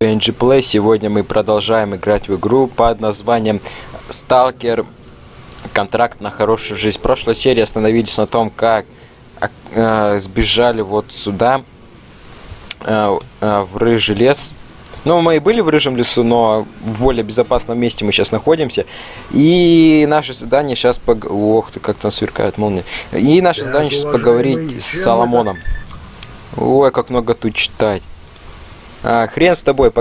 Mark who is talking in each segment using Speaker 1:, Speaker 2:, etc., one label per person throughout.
Speaker 1: NG Play. Сегодня мы продолжаем играть в игру под названием Stalker. Контракт на хорошую жизнь. В прошлой серии остановились на том, как сбежали вот сюда, в рыжий лес. Ну, мы и были в рыжем лесу, но в более безопасном месте мы сейчас находимся. И наше задание сейчас... Ох ты, как там сверкает молния. И наше задание сейчас поговорить с Соломоном. Ой, как много тут читать. Хрен с тобой.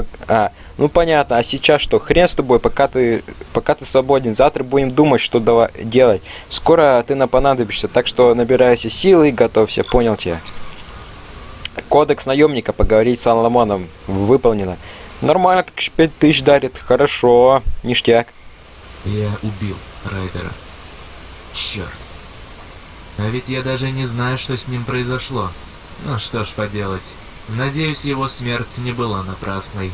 Speaker 1: Ну понятно. А сейчас что? Хрен с тобой, пока ты свободен. Завтра будем думать, что делать. Скоро ты нам понадобишься. Так что набирайся силы и готовься. Понял тебя? Кодекс наемника. Поговорить с Соломоном. Выполнено. Нормально, так 5000 дарит. Хорошо. Ништяк.
Speaker 2: Я убил Райдера. Черт. А ведь я даже не знаю, что с ним произошло. Ну что ж поделать. Надеюсь, его смерть не была напрасной.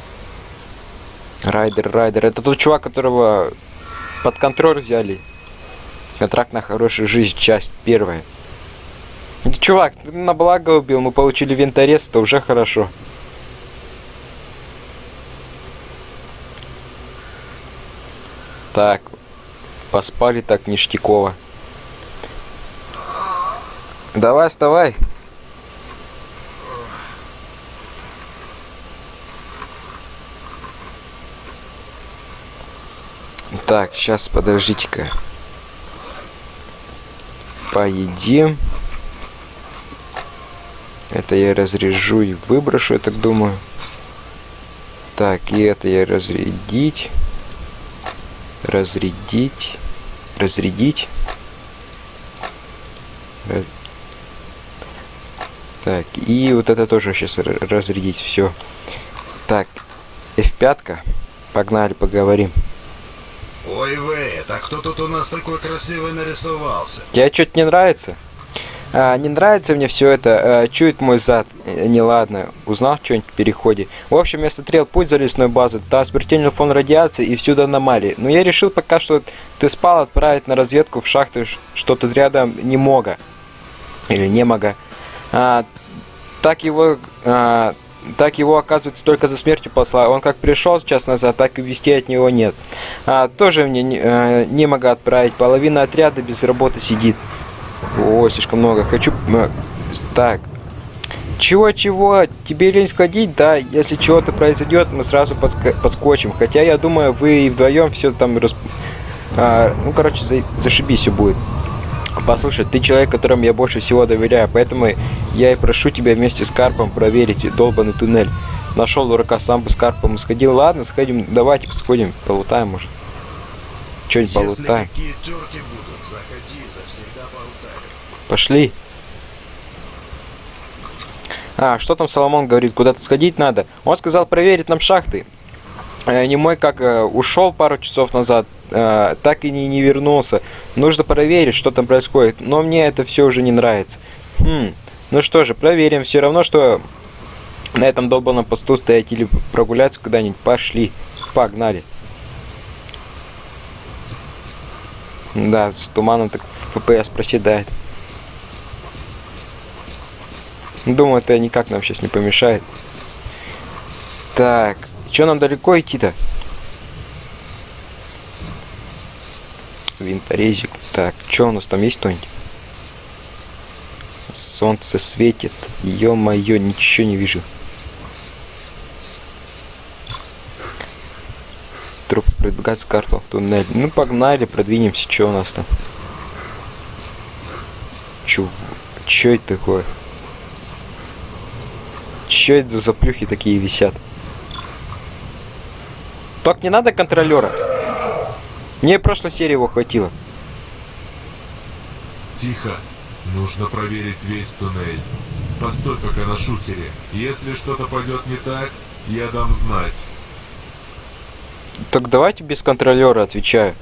Speaker 1: Райдер. Это тот чувак, которого под контроль взяли. Контракт на хорошую жизнь, часть первая. Чувак, ты на благо убил, мы получили винторез, это уже хорошо. Так, поспали так ништяково. Давай, вставай. Так, сейчас, подождите-ка. Поедим. Это я разрежу и выброшу, я так думаю. Так, и это я разрядить. Так, и вот это тоже сейчас разрядить. Все. Так, F5. Погнали, поговорим.
Speaker 3: Ой, вы, это кто тут у нас такой красивый нарисовался?
Speaker 1: Тебе что-то не нравится? Не нравится мне все это. Чует мой зад. Неладно. Узнал что-нибудь в переходе. В общем, я смотрел путь за лесной базы. Там смертельный фон радиации и всюду аномалии. Но я решил пока, что ты спал, отправить на разведку в шахту, что тут рядом не мога. Или не мога. Так его, оказывается, только за смертью послал. Он как пришел час назад, так и вести от него нет. Тоже мне не мога отправить. Половина отряда без работы сидит. Ой, слишком много. Хочу... Так. Чего? Тебе лень сходить? Да, если чего-то произойдет, мы сразу подскочим. Хотя, я думаю, вы и вдвоем все там... Ну, короче, зашибись все будет. Послушай, ты человек, которому я больше всего доверяю, поэтому я и прошу тебя вместе с Карпом проверить долбанный туннель. Нашел дурака, сам бы с Карпом сходил. Ладно, сходим, давайте сходим, полутаем, может. Что-нибудь полутаем.
Speaker 3: Если какие терки будут, заходи, завсегда болтаю.
Speaker 1: Пошли. Что там Соломон говорит? Куда-то сходить надо? Он сказал проверить нам шахты. Не мой как ушел пару часов назад, так и не вернулся. Нужно проверить, что там происходит. Но мне это все уже не нравится. Ну что же, проверим. Все равно, что на этом долбанном посту стоять или прогуляться куда-нибудь. Пошли. Погнали. Да, с туманом так FPS проседает. Думаю, это никак нам сейчас не помешает. Так, что нам далеко идти-то? Винторезик. Так, что у нас там есть кто-нибудь? Солнце светит. Ё-моё, ничего не вижу. Труп продвигать с картом в туннель. Ну, погнали, продвинемся. Что у нас там? Чё это такое? Чё это за заплюхи такие висят? Так не надо контролера. Мне в прошлой серии его хватило.
Speaker 4: Тихо. Нужно проверить весь туннель. Постой пока на шухере. Если что-то пойдет не так, я дам знать.
Speaker 1: Так давайте без контролера, отвечаю.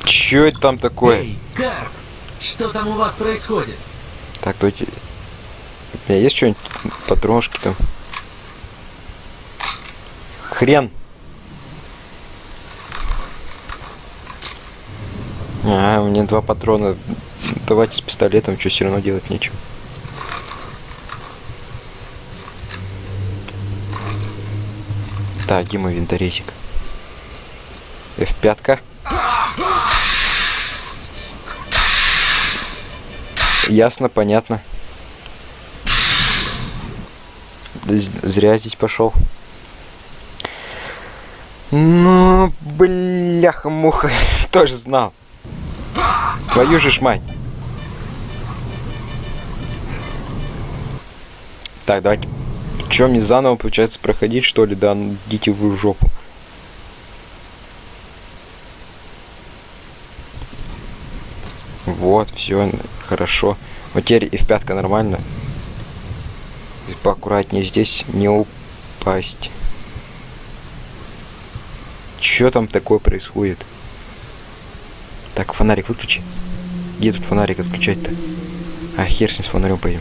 Speaker 1: Чё это там такое?
Speaker 2: Эй, Карп! Что там у вас происходит?
Speaker 1: Так, у меня есть что-нибудь? Патронушки там. Хрен. У меня 2 патрона. давайте с пистолетом, что все равно делать нечего. Так, где мой винторезик? F5. Ясно, понятно. Зря здесь пошел. Ну, бляха-муха, тоже знал. Твою же ж мать. Так, давайте. Че, мне заново получается проходить, что ли? Да, ну, идите вы в жопу. Вот, все, хорошо. Вот теперь F5 нормально. И поаккуратнее здесь не упасть. Что там такое происходит? Так, фонарик выключи. Где тут фонарик отключать-то? А, хер с ним, с фонарем пойдем.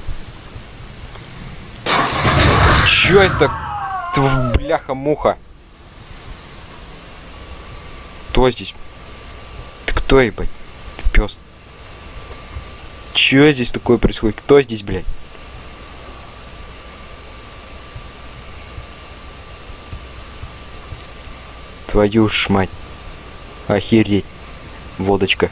Speaker 1: Чё это? Бляха-муха. Кто здесь? Ты кто, ебать? Ты пес. Чё здесь такое происходит? Кто здесь, блядь? Твою ж мать. Охереть. Водочка.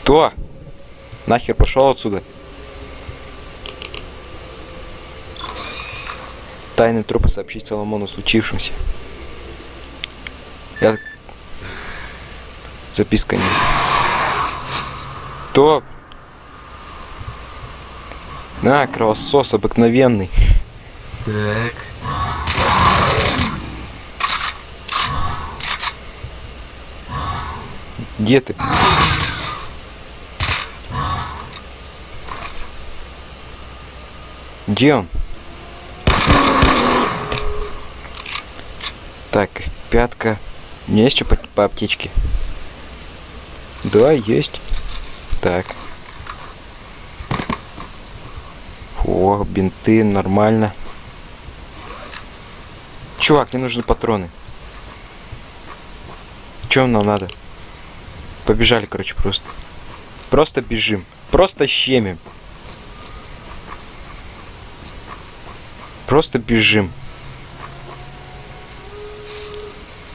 Speaker 1: Кто? Нахер пошел отсюда. Тайный трупы сообщить Соломону о случившемся. Записка не. Кто? На, кровосос обыкновенный.
Speaker 2: Так.
Speaker 1: Где ты? Где он? Так, F5. У меня есть что по аптечке? Да, есть. Так. О, бинты, нормально. Чувак, мне нужны патроны. Чё нам надо? Побежали, короче, просто. Просто бежим. Просто щемим. Просто бежим.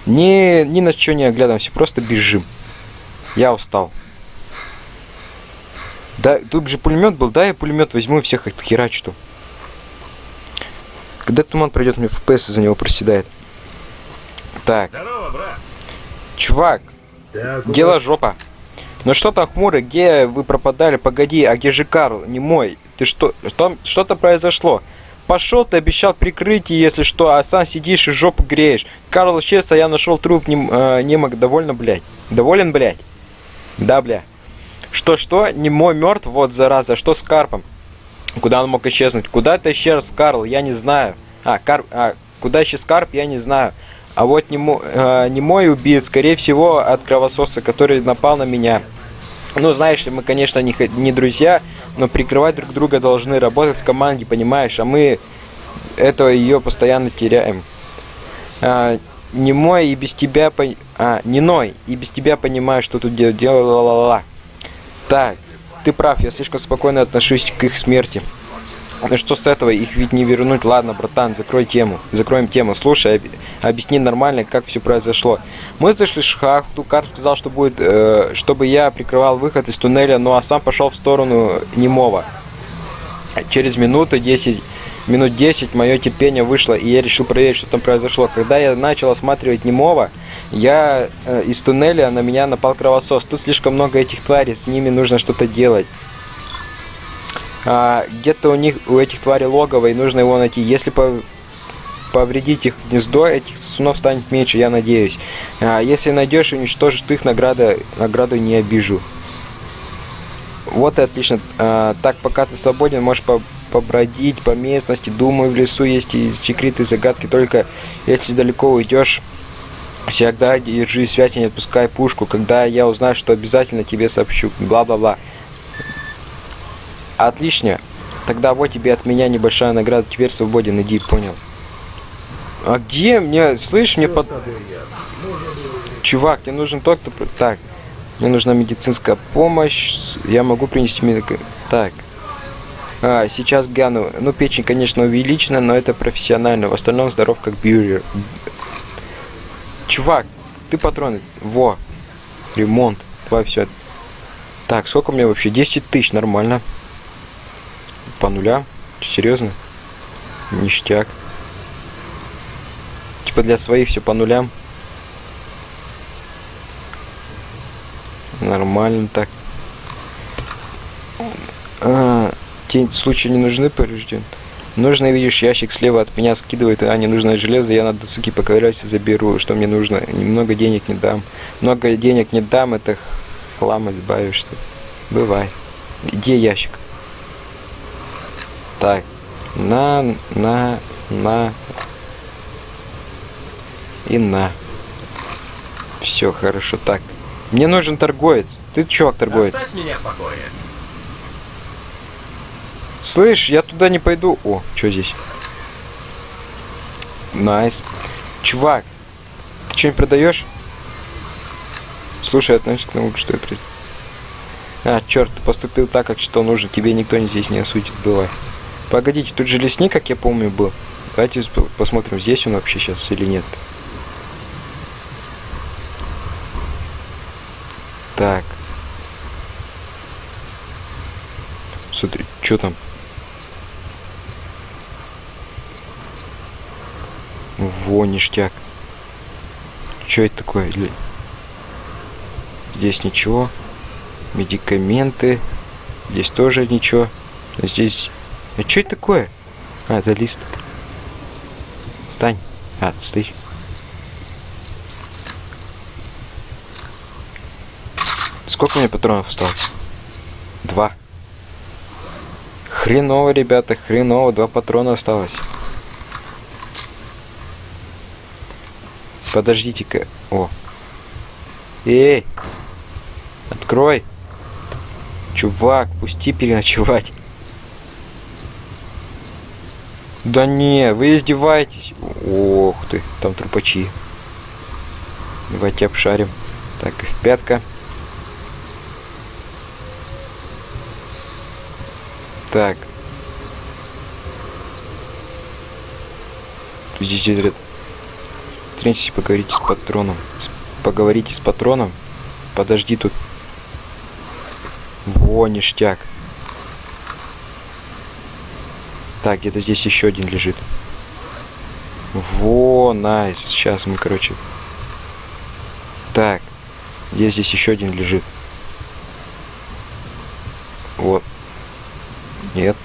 Speaker 1: Ни на что не оглядываемся, просто бежим. Я устал. Да, тут же пулемет был, да, я пулемет возьму и всех отхерачу. Когда туман пройдет, мне FPS за него проседает. Так.
Speaker 3: Здорово, брат.
Speaker 1: Чувак, дело жопа. Ну что там, хмурый, где вы пропадали? Погоди, а где же Карл? Не мой. Ты что-то произошло. Пошел, ты обещал прикрытие, если что, а сам сидишь и жопу греешь. Карл исчез, а я нашел труп немок. Довольно, блядь. Доволен, блядь? Да, бля. Что? Немой мертв? Вот, зараза. Что с Карпом? Куда он мог исчезнуть? Куда ты исчез, Карл? Я не знаю. Куда исчез Карп? Я не знаю. А вот немой убит, скорее всего, от кровососа, который напал на меня. Ну, знаешь ли, мы, конечно, не друзья, но прикрывать друг друга должны, работать в команде, понимаешь? А мы ее постоянно теряем. Немой и без тебя... Неной и без тебя понимаю, что тут делала. Так, ты прав, я слишком спокойно отношусь к их смерти. Ну что с этого, их ведь не вернуть. Ладно, братан, закроем тему. Слушай, объясни нормально, как все произошло. Мы зашли в шахту, Карл сказал, что будет, чтобы я прикрывал выход из туннеля, ну а сам пошел в сторону немого. Через минут 10 мое терпение вышло, и я решил проверить, что там произошло. Когда я начал осматривать немого, из туннеля на меня напал кровосос. Тут слишком много этих тварей, с ними нужно что-то делать. Где-то у этих тварей логово, и нужно его найти. Если повредить их гнездо, этих сосунов станет меньше, я надеюсь. Если найдешь и уничтожишь их, награду не обижу. Вот и отлично. Так, пока ты свободен, можешь побродить по местности. Думаю, в лесу есть и секреты, загадки. Только если далеко уйдешь, всегда держи связь и не отпускай пушку. Когда я узнаю, что обязательно тебе сообщу. Бла-бла-бла. Отлично. Тогда вот тебе от меня небольшая награда. Теперь свободен, иди, понял. А где мне, слышь, мне под... Чувак, мне нужен тот, кто... Так, мне нужна медицинская помощь. Я могу принести медицинскую... Так. Сейчас гляну. Ну, печень, конечно, увеличена, но это профессионально. В остальном здоров как бюргер. Чувак, ты патроны. Во. Ремонт. Давай все. Так, сколько у меня вообще? 10 тысяч, нормально. По нулям? Серьезно? Ништяк. Типа для своих все по нулям. Нормально так. Те случаи не нужны, поврежден. Нужно, видишь, ящик слева от меня скидывает, ненужное железо, я на досуге поковыряюсь и заберу, что мне нужно. Немного денег не дам. Много денег не дам, это хлам избавишься. Бывай. Где ящик? Так. На. И на. Все, хорошо. Так. Мне нужен торговец. Ты чувак торговец.
Speaker 5: Оставь меня в покое.
Speaker 1: Слышь, я туда не пойду. О, что здесь? Найс. Чувак, ты что-нибудь продаешь? Слушай, относись к тому, что я черт, ты поступил так, как считал нужно. Тебе никто здесь не осудит. Бывай. Погодите, тут же лесник, как я помню, был. Давайте посмотрим, здесь он вообще сейчас или нет. Так. Смотри, что там? Во, ништяк. Что это такое? Здесь ничего. Медикаменты. Здесь тоже ничего. Здесь... А что это такое? Это лист. Встань. Ты стоишь. Сколько у меня патронов осталось? 2. Хреново, ребята, хреново. 2 патрона осталось. Подождите-ка. О. Эй! Открой! Чувак, пусти переночевать. Да не, вы издеваетесь. Ох ты, там трупачи. Давайте обшарим. Так, F5. Так. Здесь встретитесь, поговорите с патроном. Поговорите с патроном. Подожди тут. Во, ништяк. Так, где-то здесь еще один лежит. Во, найс. Сейчас мы, короче. Так. Где здесь еще один лежит? Вот. Нет.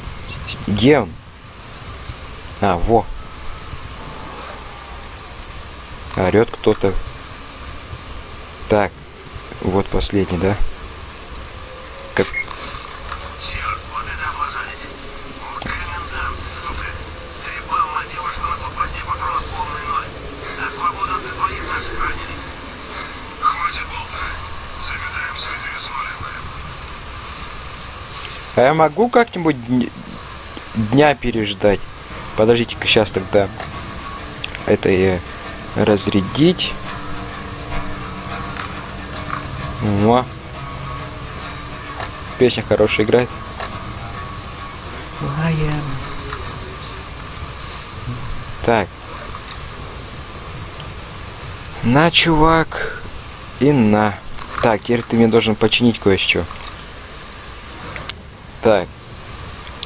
Speaker 1: Где он? Во. Орет кто-то. Так. Вот последний, да? Как...
Speaker 5: Черт, вот это облажались. Вот комендант, сука. Трепал на девушку на попасть вопрос полный ноль. А свободу ты твоих наших ранили. Хватит болтать. Заметаем следы и сваливаем.
Speaker 1: А я могу как-нибудь дня переждать? Подождите-ка, сейчас тогда это я разрядить. Во. Песня хорошая играет. Так. На, чувак. И на. Так, теперь ты мне должен починить кое-что. Так.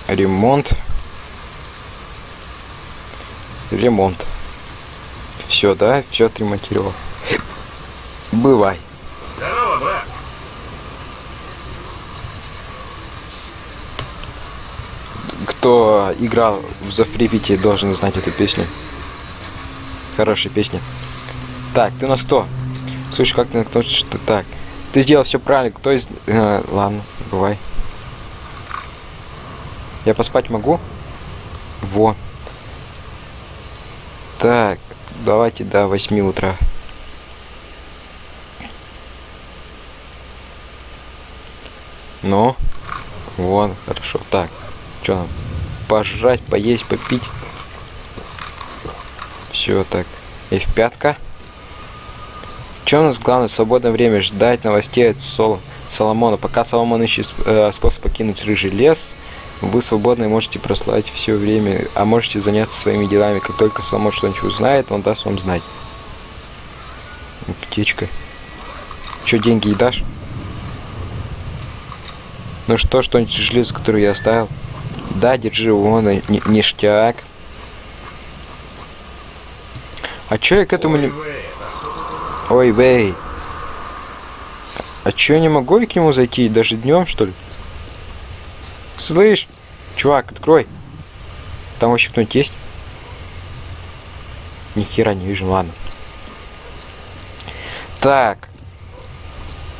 Speaker 1: Ремонт. Ремонт. Все, да? Все отремонтировал. Бывай.
Speaker 5: Здорово, брат.
Speaker 1: Кто играл в Зов Припяти, должен знать эту песню. Хорошая песня. Так, ты на 100. Слушай, как ты относишься, что так? Ты сделал все правильно. Кто из... ладно, бывай. Я поспать могу? Во. Так, давайте до 8 утра. Ну, вон, хорошо. Так, что нам? Пожрать, поесть, попить. Все так. F5. Что у нас главное? Свободное время ждать новостей от Соломона. Пока Соломон ищет способ покинуть рыжий лес, вы свободны и можете прослать все время, а можете заняться своими делами. Как только Соломон что-нибудь узнает, он даст вам знать. Птичка. Че, деньги ей дашь? Ну что-нибудь железо, которое я оставил. Да, держи, вон, ништяк. А чё я к этому не... Ой, вей. А чё я не могу и к нему зайти? Даже днем, что ли? Слышь, чувак, открой. Там вообще кто-нибудь есть? Ни хера не вижу, ладно. Так.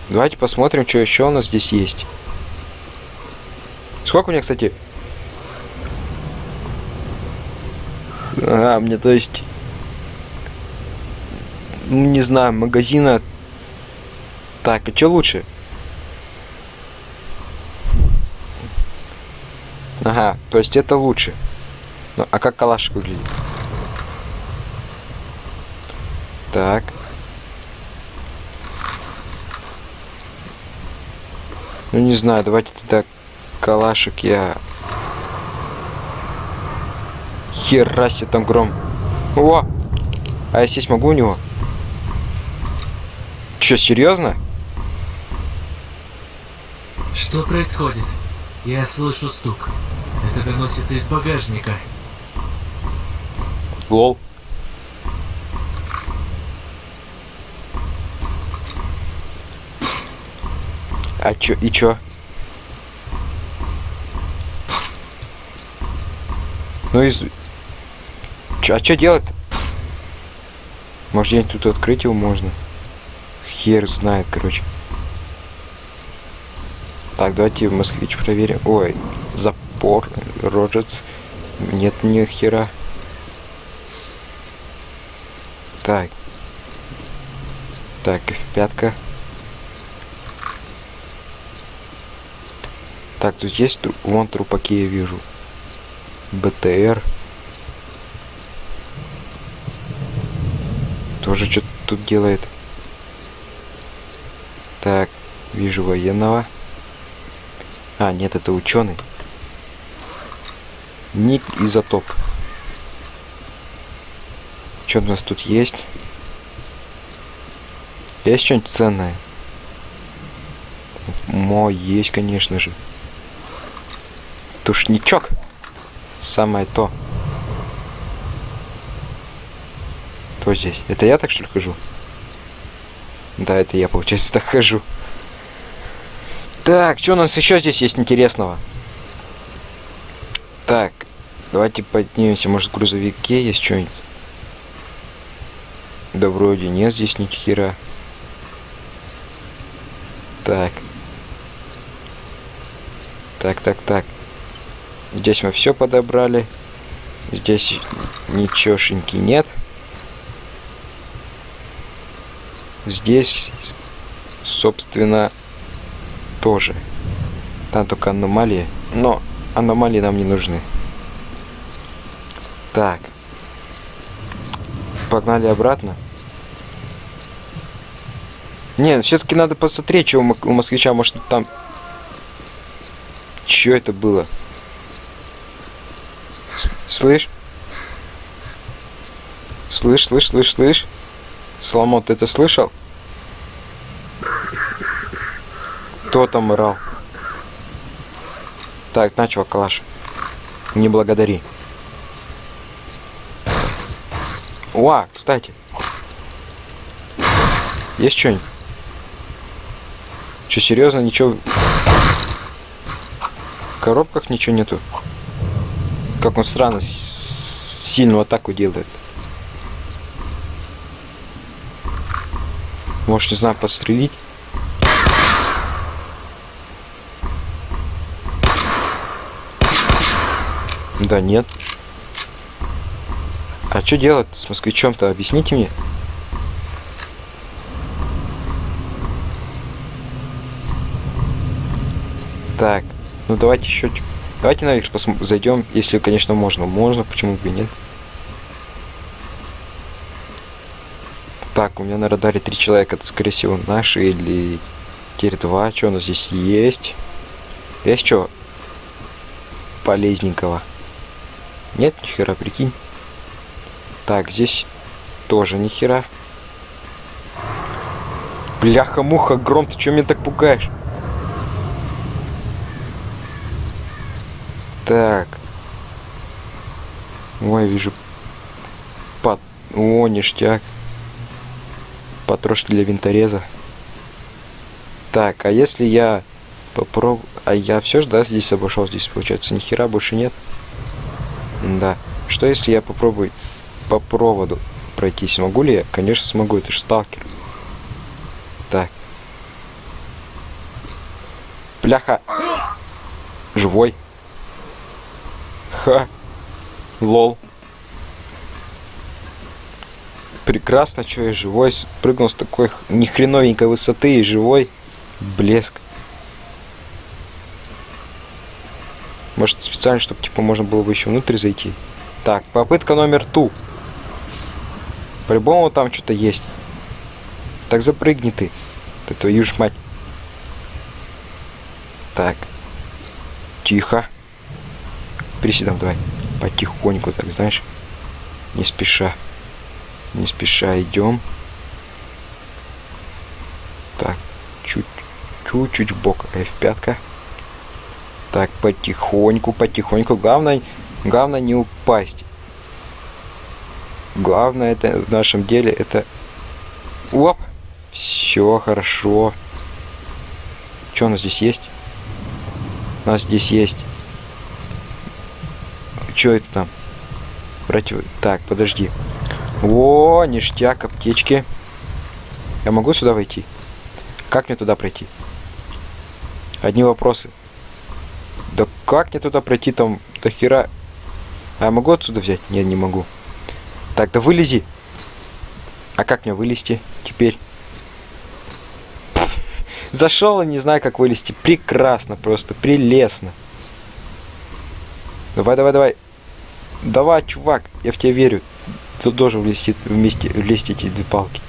Speaker 1: Давайте посмотрим, что еще у нас здесь есть. Сколько у меня, кстати? Ага, мне, то есть... Ну, не знаю, магазина... Так, а что лучше? Ага, то есть это лучше. Ну, а как калашик выглядит? Так. Ну, не знаю, давайте тогда калашик я... Хера себе там гром. О! А я сесть могу у него? Че, серьезно?
Speaker 2: Что происходит? Я слышу стук. Это доносится из багажника.
Speaker 1: Лол. А чё, и чё? Ну и... А чё делать? Может, где-нибудь тут открыть его можно? Хер знает, короче. Так, давайте в Москвич проверим. Ой, запор, Роджерс. Нет ни хера. Так. Так, F5. Так, тут есть, вон трупаки я вижу. БТР. Тоже что-то тут делает. Так, вижу военного. А, нет, это ученый. Ник Изотоп. Что у нас тут есть? Есть что-нибудь ценное? Мой есть, конечно же. Тушничок. Самое то. Кто здесь? Это я так что ли хожу? Да, это я, получается, так хожу. Так, что у нас еще здесь есть интересного? Так, давайте поднимемся. Может, в грузовике есть что-нибудь? Да вроде нет здесь ни хера. Так. Так. Здесь мы все подобрали. Здесь ничегошеньки нет. Здесь, собственно, тоже. Там только аномалии. Но аномалии нам не нужны. Так. Погнали обратно. Не, все-таки надо посмотреть, что у москвича, может там... Что это было? Слышь? Слышь? Соломон, ты это слышал? Кто там орал? Так, на, чувак, калаш. Не благодари. О, кстати. Есть что-нибудь? Че, серьезно, ничего... В коробках ничего нету. Как он странно сильную атаку делает. Может, не знаю, подстрелить? Да нет. А что делать с москвичом-то? Объясните мне. Так, ну давайте еще... Давайте наверх зайдем, если, конечно, можно. Можно, почему бы и нет. Так, у меня на радаре 3 человека. Это, скорее всего, наши или теперь 2. Что у нас здесь есть? Есть что полезненького? Нет, ни хера, прикинь. Так, здесь тоже ни хера. Бляха-муха, Гром, ты чё меня так пугаешь? Так. Ой, вижу. О, ништяк. Патрошки для винтореза. Так, а если я попробую... А я все же, да, здесь обошел? Здесь, получается, ни хера больше нет. Да. Что если я попробую по проводу пройти? Смогу ли я? Конечно, смогу. Это же сталкер. Так. Бляха. Живой. Ха. Лол. Прекрасно, что я живой. Прыгнул с такой нехреновенькой высоты и живой. Блеск. Может, специально, чтобы типа можно было бы еще внутрь зайти. Так, попытка номер 2. По-любому там что-то есть. Так запрыгни ты. Ты твою ж мать. Так. Тихо. Приседом давай. Потихоньку, так, знаешь. Не спеша. Не спеша идем. Так. Чуть-чуть в бок. F5. Так, потихоньку, потихоньку. Главное не упасть. Главное это в нашем деле это... Оп! Все хорошо. Что у нас здесь есть? У нас здесь есть... Что это там? Так, подожди. О, ништяк, аптечки. Я могу сюда войти? Как мне туда пройти? Одни вопросы. Да как мне туда пройти, там до хера? А я могу отсюда взять? Нет, не могу. Так, да вылези. А как мне вылезти теперь? Зашел и не знаю, как вылезти. Прекрасно, просто прелестно. Давай, давай, давай. Давай, чувак, я в тебя верю. Тут должен влезть эти 2 палки.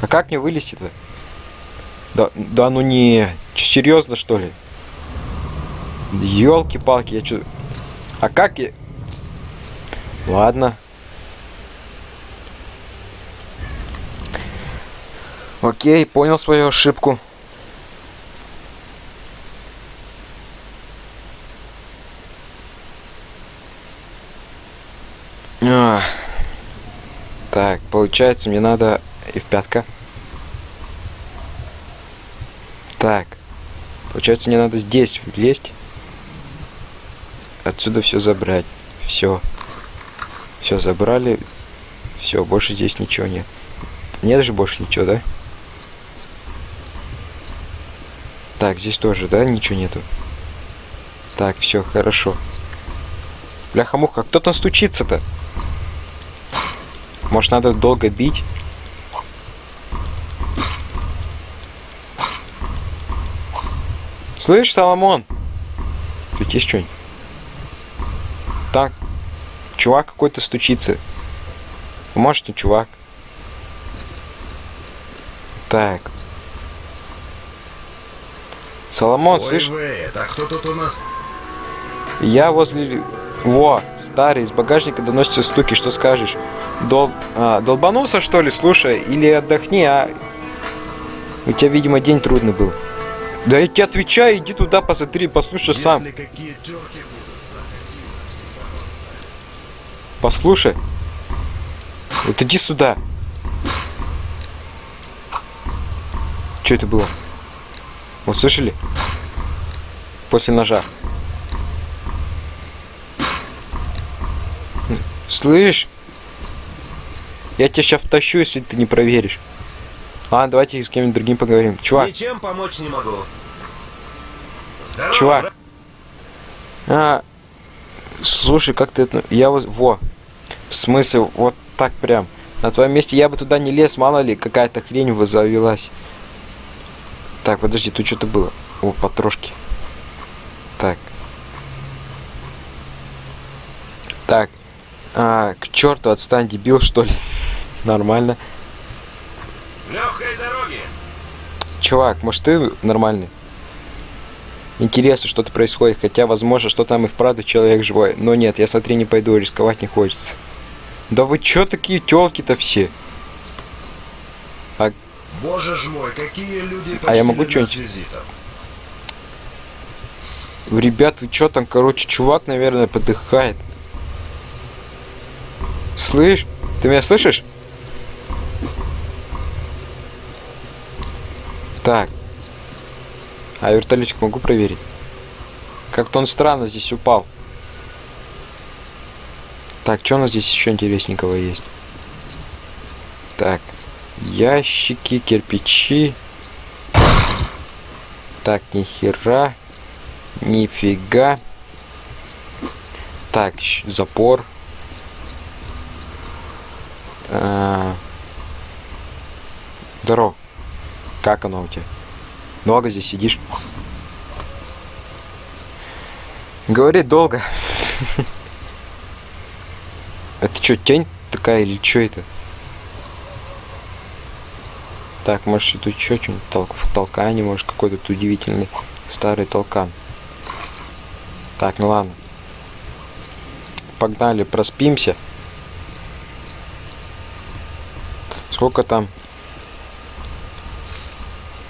Speaker 1: А как мне вылезти-то? Да ну не. Серьезно, что ли? Ёлки-палки, я чё... А как я... Ладно. Окей, понял свою ошибку. Так, получается, мне надо F5. Так. Получается, мне надо здесь влезть. Отсюда все забрать. Все. Все забрали. Все, больше здесь ничего нет. Нет же больше ничего, да? Так, здесь тоже, да, ничего нету. Так, все, хорошо. Бляха-муха, кто там стучится-то? Может, надо долго бить? Слышь, Соломон? Тут есть что-нибудь? Так, чувак какой-то стучится. Может, не чувак. Так. Соломон,
Speaker 3: Ой,
Speaker 1: слышь?
Speaker 3: вы, так кто тут у нас?
Speaker 1: Я возле... Во, старый, из багажника доносятся стуки, что скажешь? Долбанулся, что ли, слушай? Или отдохни, а... У тебя, видимо, день трудный был. Да я тебе отвечаю, иди туда, посмотри, послушай сам.
Speaker 3: Если какие терки будут, заходи.
Speaker 1: Послушай. Вот иди сюда. Что это было? Вот слышали? После ножа. Слышь? Я тебя сейчас втащу, если ты не проверишь. Ладно, давайте с кем-нибудь другим поговорим. Чувак.
Speaker 2: Ничем помочь не могу.
Speaker 1: Чувак. Слушай, как ты это... Я вот... Во. В смысле, вот так прям. На твоем месте я бы туда не лез, мало ли, какая-то хрень завелась. Так, подожди, тут что-то было. О, потрошки. Так. Так. К черту, отстань, дебил, что ли? Нормально.
Speaker 5: дороги!
Speaker 1: Чувак, может ты нормальный? Интересно, что-то происходит, хотя, возможно, что там и вправду человек живой. Но нет, я смотри, не пойду, рисковать не хочется. Да вы чё такие тёлки-то все?
Speaker 3: Боже ж мой, какие люди
Speaker 1: А я могу
Speaker 3: почтили нас
Speaker 1: что-нибудь?
Speaker 3: визитом.
Speaker 1: Ребят, вы чё там, короче, чувак, наверное, подыхает. Слышь? Ты меня слышишь? Так. А вертолетик могу проверить? Как-то он странно здесь упал. Так, что у нас здесь еще интересненького есть? Так. Ящики, кирпичи. Так, нихера. Нифига. Так, запор. Здорово. Как оно у тебя? Долго здесь сидишь? Говорит долго. Это что, тень такая или что это? Так, может тут еще что-нибудь в толкане, может какой-то тут удивительный старый толкан. Так, ну ладно. Погнали, проспимся. Сколько там?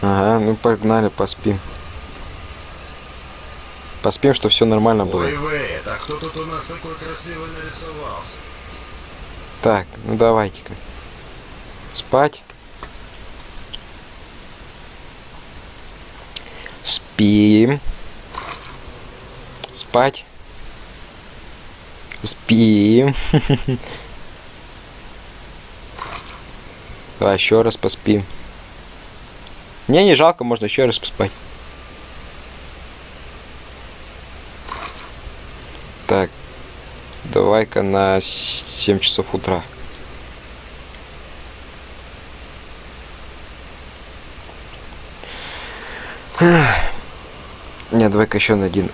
Speaker 1: Ага, ну погнали, поспим. Поспим, что все нормально было.
Speaker 3: Ой, Вейт, а кто тут у нас такой красивый нарисовался?
Speaker 1: Так, ну давайте-ка. Спать. Спим. Спать. Спим. Давай еще раз поспим. Мне не жалко, можно еще раз поспать. Так. Давай-ка на 7 часов утра. Не, давай-ка еще на один.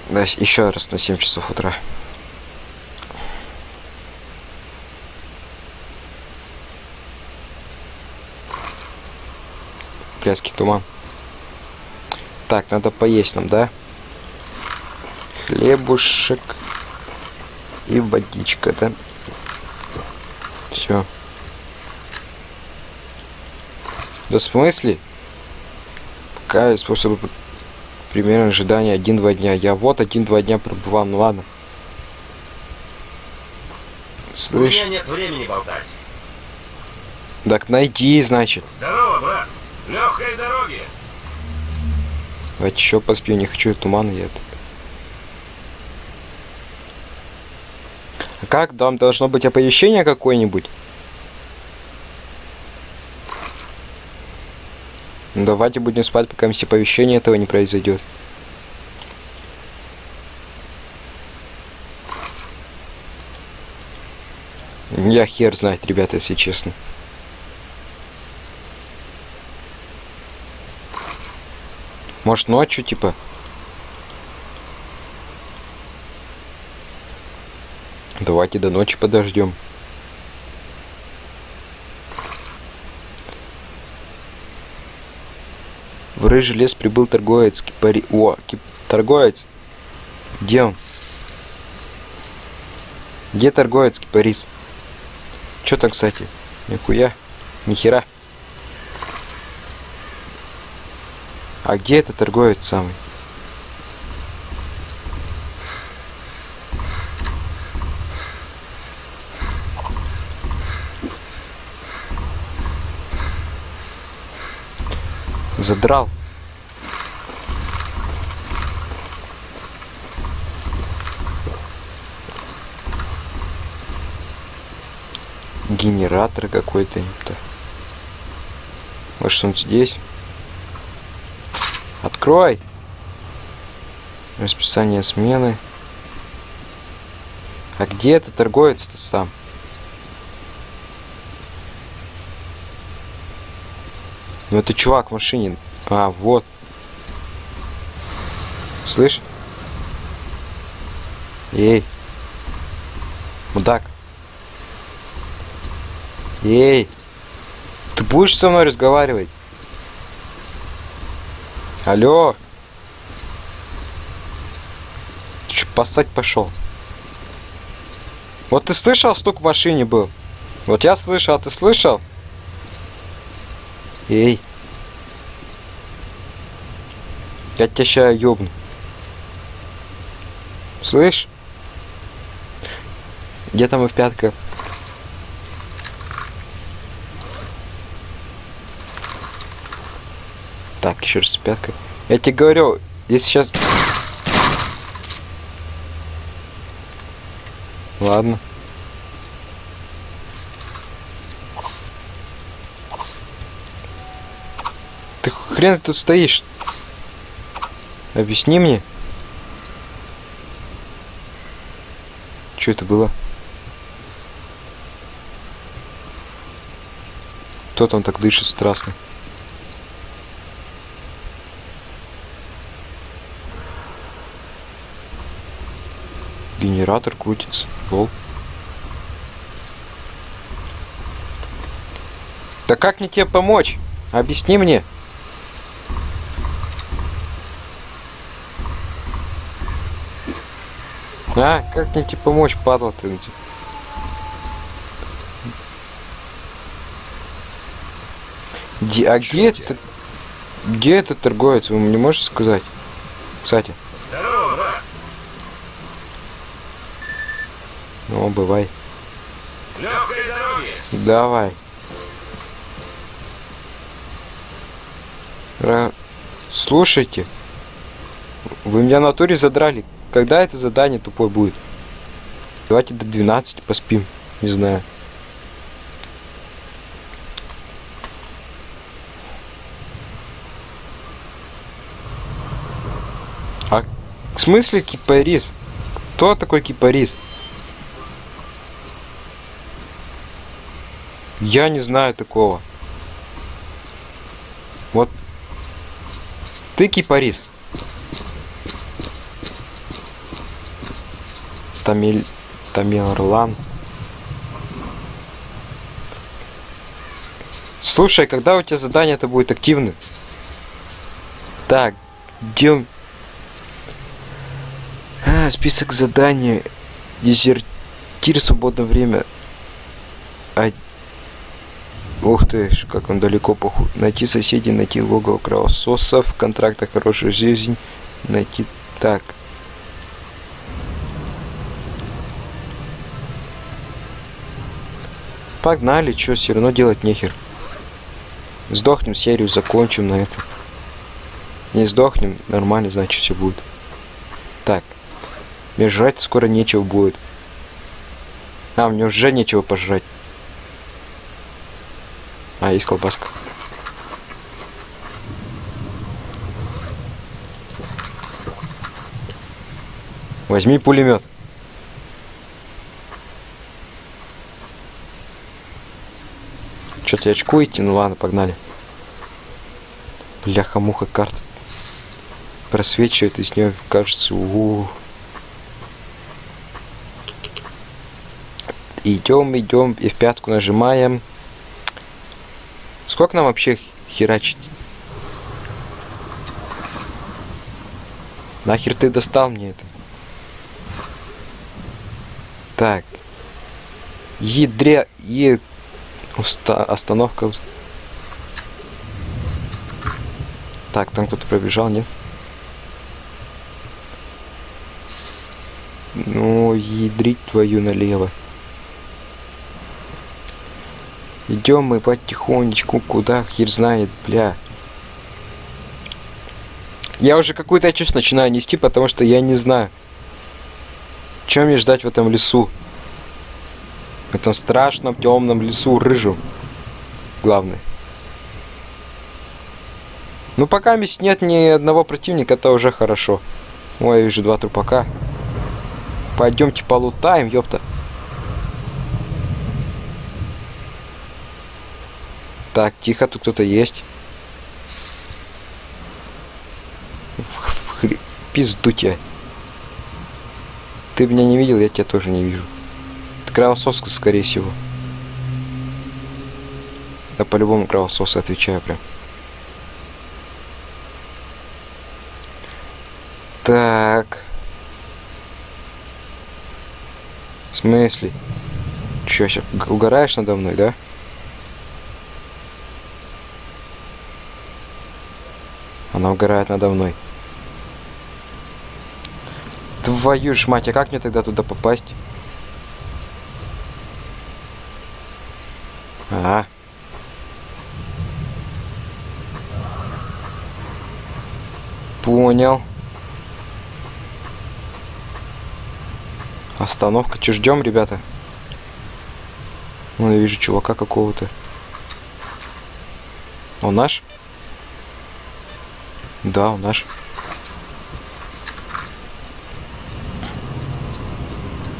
Speaker 1: Да, еще раз на 7 часов утра. Пляский туман. Так, надо поесть нам, да? Хлебушек и водичка, да? Все. Да в смысле? Пока способы примерно ожидания 1-2 дня. Я вот 1-2 дня пробывал, ну ладно.
Speaker 5: У
Speaker 1: Слышь?
Speaker 5: меня нет времени болтать.
Speaker 1: Так найди, значит.
Speaker 5: Здорово, брат. Легкой дороги.
Speaker 1: Давайте еще поспим, не хочу туман я. А как? Там должно быть оповещение какое-нибудь? Ну, давайте будем спать, пока оповещение этого не произойдет. Я хер знает, ребята, если честно. Может, ночью, типа? Давайте до ночи подождем. В рыжий лес прибыл торговец кипари... торговец? Где он? Где торговец кипарис? Чё там, кстати? Нихуя. Нихера. А где это торговец самый? Задрал. Генератор какой-то. Может, он здесь? Открой! Расписание смены. А где это торговец-то сам? Ну это чувак в машине. А, вот. Слышь? Эй. Мудак. Эй. Ты будешь со мной разговаривать? Алло? Ты что, поссать пошел? Вот ты слышал, стук в машине был? Вот я слышал, а ты слышал? Эй. Я тебя ща ёбну. Слышь? Где там и в пятка? Так, еще раз пятка. Я тебе говорю, если сейчас... Ладно. Ты хрен ты тут стоишь? Объясни мне. Что это было? Кто там так дышит страстно? Генератор крутится. Лол. Да как мне тебе помочь? Объясни мне. А, как мне тебе помочь, падла ты? А где это? Где этот торговец? Вы мне можете сказать? Кстати.
Speaker 3: Здорово, брат.
Speaker 1: Ну, бывай.
Speaker 3: Легкой дороги.
Speaker 1: Давай. Слушайте. Вы меня в натуре задрали. Когда это задание тупое будет? Давайте до 12 поспим. Не знаю. А в смысле кипарис? Кто такой кипарис? Я не знаю такого. Вот. Ты кипарис. Тамерлан. Слушай, когда у тебя задание это будет активным? Так, где... список заданий. Дезертир, свободное время. Ух ты, как он далеко похуй. Найти соседей, найти логово кровососов, в контрактах хорошая жизнь, найти... Так. Погнали, чё, все равно делать нехер. Сдохнем, серию закончим на это. Не сдохнем, нормально, значит все будет. Так. Мне жрать скоро нечего будет. А, мне уже нечего пожрать. А, есть колбаска. Возьми пулемет. Что-то очкуете? Ну ладно, погнали. Бляха-муха, карта просвечивает, из нее кажется, Идем и в пятку нажимаем. Сколько нам вообще херачить? Нахер ты достал мне это? Так. Остановка. Так, там кто-то пробежал, нет? Ну, ядрить твою налево. Идем мы потихонечку, куда хер знает, бля. Я уже какую-то чушь начинаю нести, потому что я не знаю, чем мне ждать в этом лесу. В этом страшном темном лесу рыжем. Главное. Ну пока здесь нет ни одного противника, это уже хорошо. Ой, я вижу 2 трупака. Пойдемте полутаем, ёпта. Так, тихо, тут кто-то есть. В пизду тебя. Ты меня не видел, я тебя тоже не вижу. Это кровососка, скорее всего. Да по-любому кровососы отвечаю прям. Так. В смысле? Чё, сейчас угораешь надо мной, да? Она угорает надо мной. Твою ж мать, а как мне тогда туда попасть? А. Понял. Остановка. Че, ждем, ребята? Ну, я вижу чувака какого-то. Он наш? Да, он наш.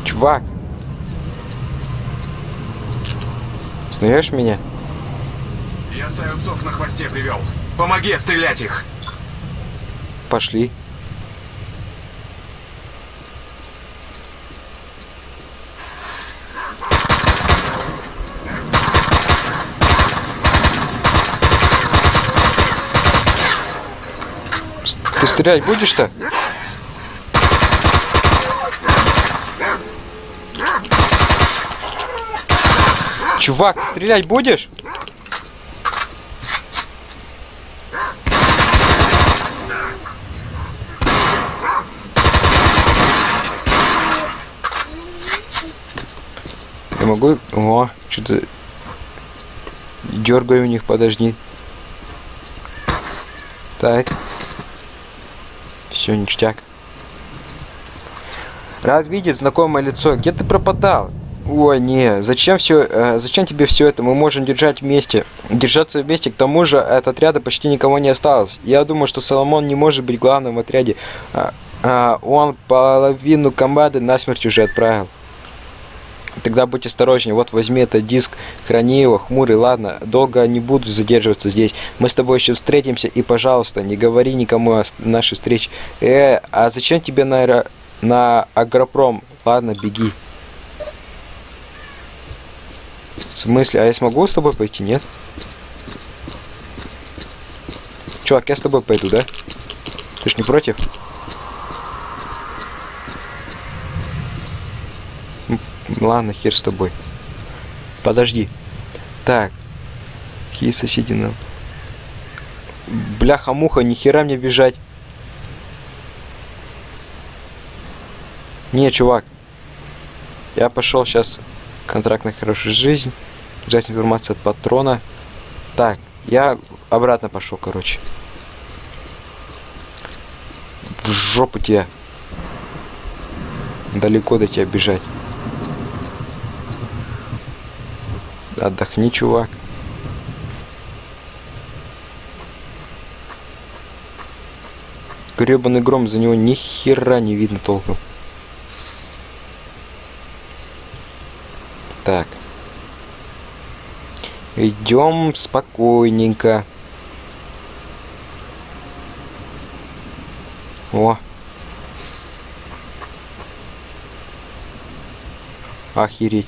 Speaker 1: Чувак! Знаешь меня?
Speaker 6: Я стаю псов на хвосте привел. Помоги стрелять их.
Speaker 1: Пошли. Ты стрелять будешь-то? Чувак, ты стрелять будешь? Я могу... О, что-то... Дергаю у них, подожди. Так. Все, ништяк. Рад видеть знакомое лицо. Где ты пропадал? Ой, не, зачем тебе все это? Мы можем держаться вместе. К тому же от отряда почти никого не осталось. Я думаю, что Соломон не может быть главным в отряде. Он половину команды насмерть уже отправил. Тогда будь осторожнее. Вот возьми этот диск, храни его, хмурый. Ладно, долго не буду задерживаться здесь. Мы с тобой еще встретимся, и, пожалуйста, не говори никому о нашей встрече. А зачем тебе на агропром? Ладно, беги. В смысле? А я смогу с тобой пойти, нет? Чувак, я с тобой пойду, да? Ты ж не против? Ладно, хер с тобой. Подожди. Так. Какие соседи нам? Бляха-муха, нихера мне бежать. Не, чувак. Я пошел сейчас. Контракт на хорошую жизнь. Взять информацию от патрона. Так, я обратно пошел, короче. В жопу тебя. Далеко до тебя бежать. Отдохни, чувак. Гребаный гром, за него ни хера не видно толком. Так. Идем спокойненько. О. Охереть.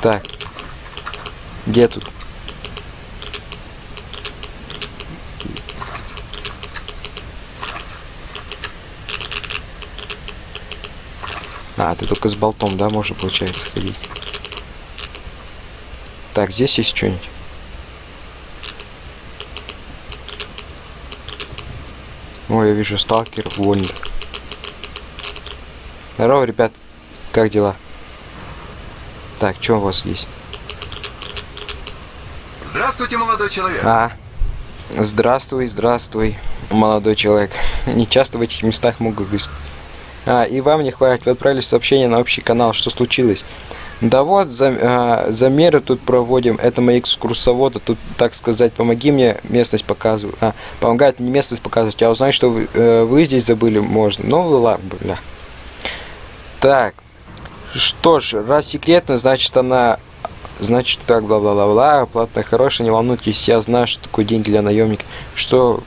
Speaker 1: Так. Где тут? А, ты только с болтом, да, можно, получается, ходить. Так, здесь есть что-нибудь? Ой, я вижу сталкер, вольно. Здорово, ребят. Как дела? Так, что у вас есть?
Speaker 6: Здравствуйте, молодой человек.
Speaker 1: Здравствуй, молодой человек. Не часто в этих местах могут говорить. И вам не хватит. Вы отправили сообщение на общий канал. Что случилось? Да вот, замеры тут проводим. Это мои экскурсоводы. Тут, так сказать, помоги мне местность показывать. Помогает мне местность показывать. А узнать, что вы здесь забыли, можно. Ну, ладно, бля. Так. Что ж, раз секретно, значит она... Значит так, бла-бла-бла-бла. Платная хорошая, не волнуйтесь. Я знаю, что такое деньги для наемника. Что...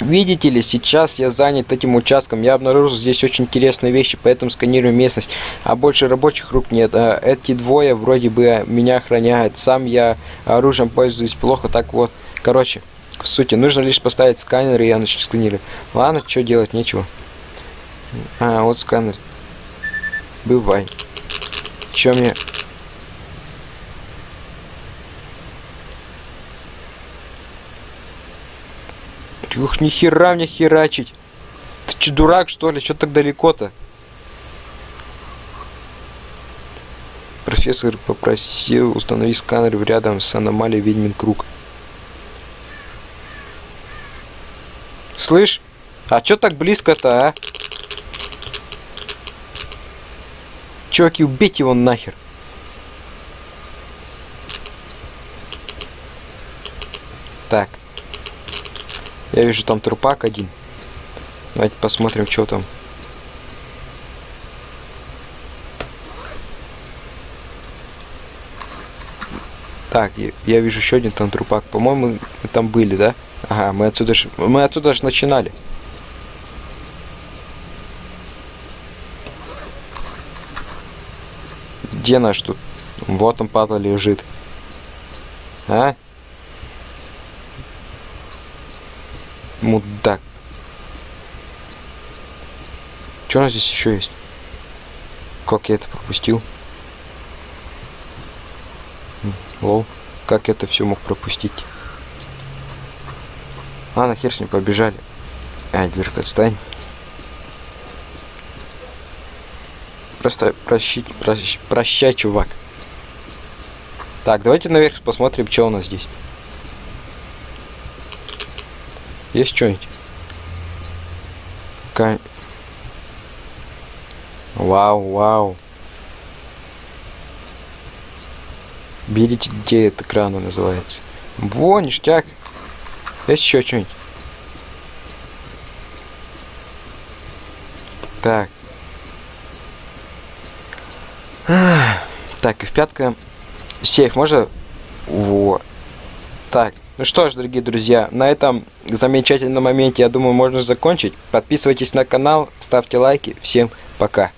Speaker 1: Видите ли, сейчас я занят этим участком. Я обнаружил здесь очень интересные вещи, поэтому сканирую местность. А больше рабочих рук нет. А эти двое вроде бы меня охраняют. Сам я оружием пользуюсь плохо, так вот. Короче, в сути, нужно лишь поставить сканер, и я начну сканировать. Ладно, что делать, нечего. А, вот сканер. Бывай. Чё мне... Ух, нихера мне херачить. Ты че, дурак, что ли? Чё так далеко-то? Профессор попросил установить сканер рядом с аномалией Ведьмин круг. Слышь? А чё так близко-то, а? Чуваки, убейте его нахер. Так. Я вижу там трупак один. Давайте посмотрим, что там. Так, я вижу еще один там трупак. По-моему, мы там были, да? Ага, мы отсюда же начинали. Где наш тут? Вот он, падла, лежит. А? Мудак. Что у нас здесь еще есть? Как я это пропустил? Лол. Как я это все мог пропустить? Ладно, хер с ним, побежали. Ай, дверка, отстань. Просто прощай, чувак. Так, давайте наверх посмотрим, что у нас здесь. Есть что-нибудь? Вау, вау. Берите детей от экрана, называется. Во, ништяк. Есть еще что-нибудь? Так. Так, и в пятка. Сейф можно? Вот. Так. Ну что ж, дорогие друзья, на этом замечательном моменте, я думаю, можно закончить. Подписывайтесь на канал, ставьте лайки. Всем пока.